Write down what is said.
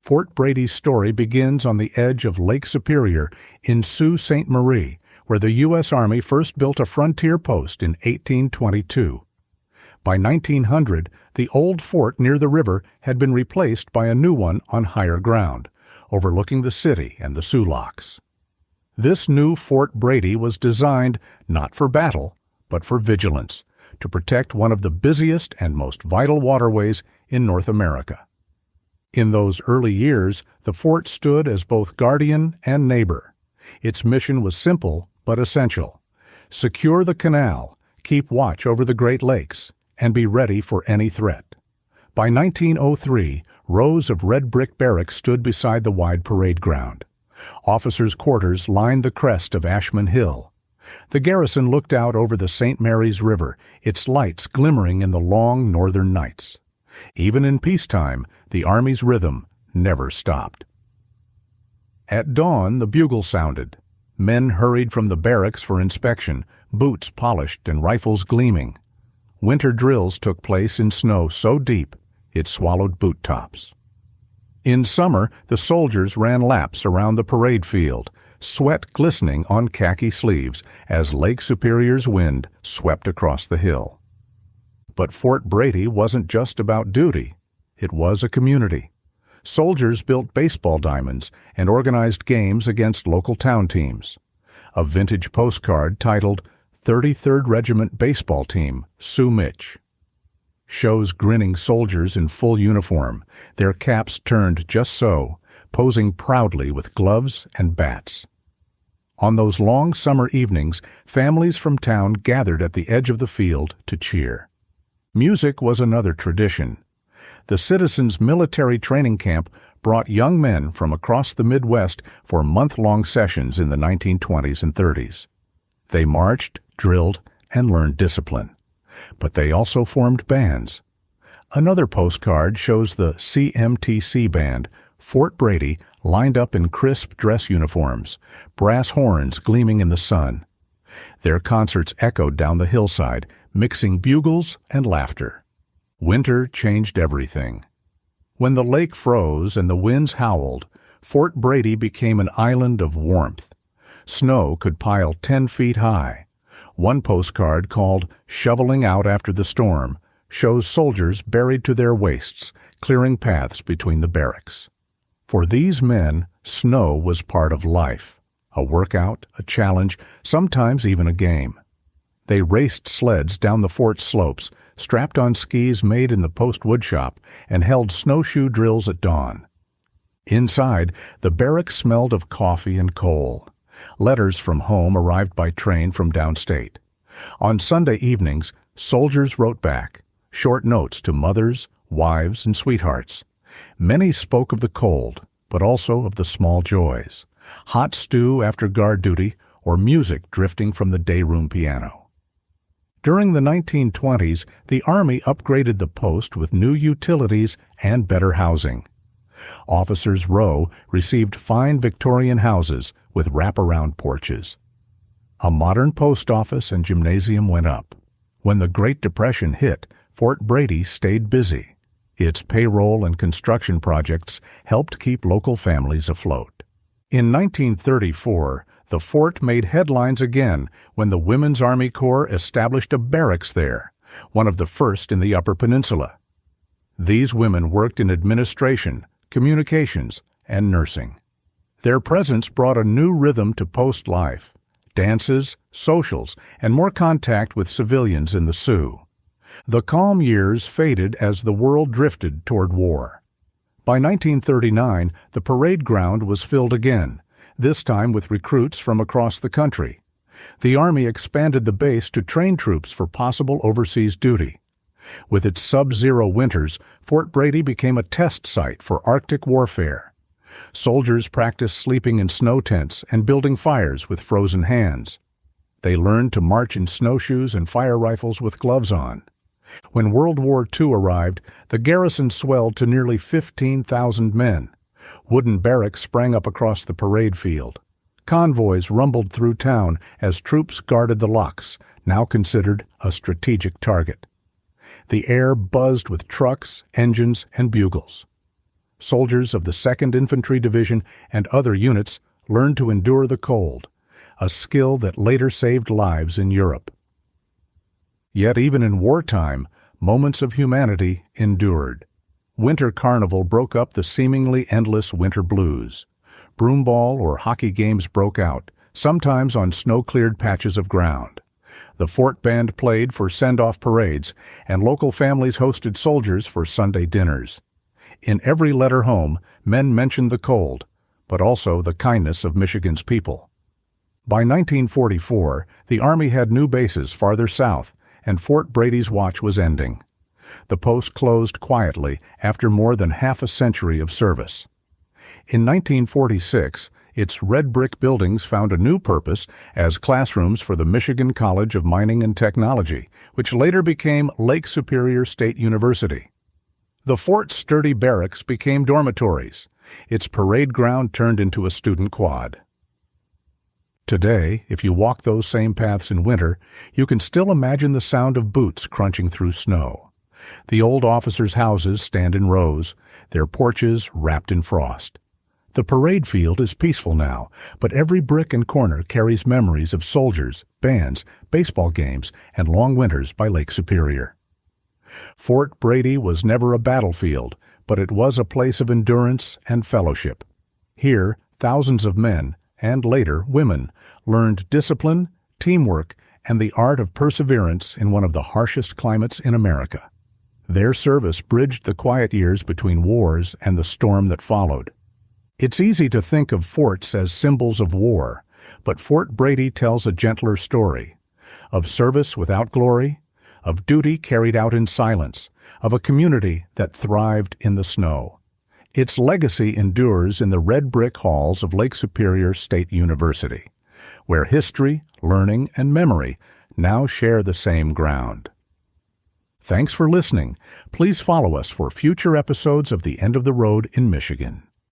Fort Brady's story begins on the edge of Lake Superior in Sault Ste. Marie, where the U.S. Army first built a frontier post in 1822. By 1900, the old fort near the river had been replaced by a new one on higher ground, overlooking the city and the Soo Locks. This new Fort Brady was designed not for battle, but for vigilance, to protect one of the busiest and most vital waterways in North America. In those early years, the fort stood as both guardian and neighbor. Its mission was simple but essential: secure the canal, keep watch over the Great Lakes, and be ready for any threat. By 1903, rows of red brick barracks stood beside the wide parade ground. Officers' quarters lined the crest of Ashman Hill. The garrison looked out over the St. Mary's River, its lights glimmering in the long northern nights. Even in peacetime, the Army's rhythm never stopped. At dawn, the bugle sounded. Men hurried from the barracks for inspection, boots polished and rifles gleaming. Winter drills took place in snow so deep it swallowed boot tops. In summer, the soldiers ran laps around the parade field, sweat glistening on khaki sleeves as Lake Superior's wind swept across the hill. But Fort Brady wasn't just about duty. It was a community. Soldiers built baseball diamonds and organized games against local town teams. A vintage postcard titled 33rd Regiment Baseball Team, Soo Mitch, shows grinning soldiers in full uniform, their caps turned just so, posing proudly with gloves and bats. On those long summer evenings, families from town gathered at the edge of the field to cheer. Music was another tradition. The Citizens Military Training Camp brought young men from across the Midwest for month-long sessions in the 1920s and 30s. They marched, drilled, and learned discipline. But they also formed bands. Another postcard shows the CMTC band, Fort Brady, lined up in crisp dress uniforms, brass horns gleaming in the sun. Their concerts echoed down the hillside, mixing bugles and laughter. Winter changed everything. When the lake froze and the winds howled, Fort Brady became an island of warmth. Snow could pile 10 feet high. One postcard, called Shoveling Out After the Storm, shows soldiers buried to their waists, clearing paths between the barracks. For these men, snow was part of life, a workout, a challenge, sometimes even a game. They raced sleds down the fort's slopes, strapped on skis made in the post woodshop, and held snowshoe drills at dawn. Inside, the barracks smelled of coffee and coal. Letters from home arrived by train from downstate. On Sunday evenings, soldiers wrote back, short notes to mothers, wives, and sweethearts. Many spoke of the cold, but also of the small joys: hot stew after guard duty or music drifting from the dayroom piano. During the 1920s, the Army upgraded the post with new utilities and better housing. Officers' Row received fine Victorian houses with wraparound porches. A modern post office and gymnasium went up. When the Great Depression hit, Fort Brady stayed busy. Its payroll and construction projects helped keep local families afloat. In 1934, the fort made headlines again when the Women's Army Corps established a barracks there, one of the first in the Upper Peninsula. These women worked in administration, communications, and nursing. Their presence brought a new rhythm to post life: dances, socials, and more contact with civilians in the Sioux. The calm years faded as the world drifted toward war. By 1939, the parade ground was filled again, this time with recruits from across the country. The Army expanded the base to train troops for possible overseas duty. With its sub-zero winters, Fort Brady became a test site for Arctic warfare. Soldiers practiced sleeping in snow tents and building fires with frozen hands. They learned to march in snowshoes and fire rifles with gloves on. When World War II arrived, the garrison swelled to nearly 15,000 men. Wooden barracks sprang up across the parade field. Convoys rumbled through town as troops guarded the locks, now considered a strategic target. The air buzzed with trucks, engines, and bugles. soldiers of the 2nd Infantry Division and other units learned to endure the cold, a skill that later saved lives in Europe. Yet even in wartime, moments of humanity endured. Winter Carnival broke up the seemingly endless winter blues. Broomball or hockey games broke out, sometimes on snow-cleared patches of ground. The Fort Band played for send-off parades, and local families hosted soldiers for Sunday dinners. In every letter home, men mentioned the cold, but also the kindness of Michigan's people. By 1944, the Army had new bases farther south, and Fort Brady's watch was ending. The post closed quietly after more than half a century of service. In 1946, its red brick buildings found a new purpose as classrooms for the Michigan College of Mining and Technology, which later became Lake Superior State University. The fort's sturdy barracks became dormitories. Its parade ground turned into a student quad. Today, if you walk those same paths in winter, you can still imagine the sound of boots crunching through snow. The old officers' houses stand in rows, their porches wrapped in frost. The parade field is peaceful now, but every brick and corner carries memories of soldiers, bands, baseball games, and long winters by Lake Superior. Fort Brady was never a battlefield, but it was a place of endurance and fellowship. Here, thousands of men, and later women, learned discipline, teamwork, and the art of perseverance in one of the harshest climates in America. Their service bridged the quiet years between wars and the storm that followed. It's easy to think of forts as symbols of war, but Fort Brady tells a gentler story, of service without glory, of duty carried out in silence, of a community that thrived in the snow. Its legacy endures in the red brick halls of Lake Superior State University, where history, learning, and memory now share the same ground. Thanks for listening. Please follow us for future episodes of The End of the Road in Michigan.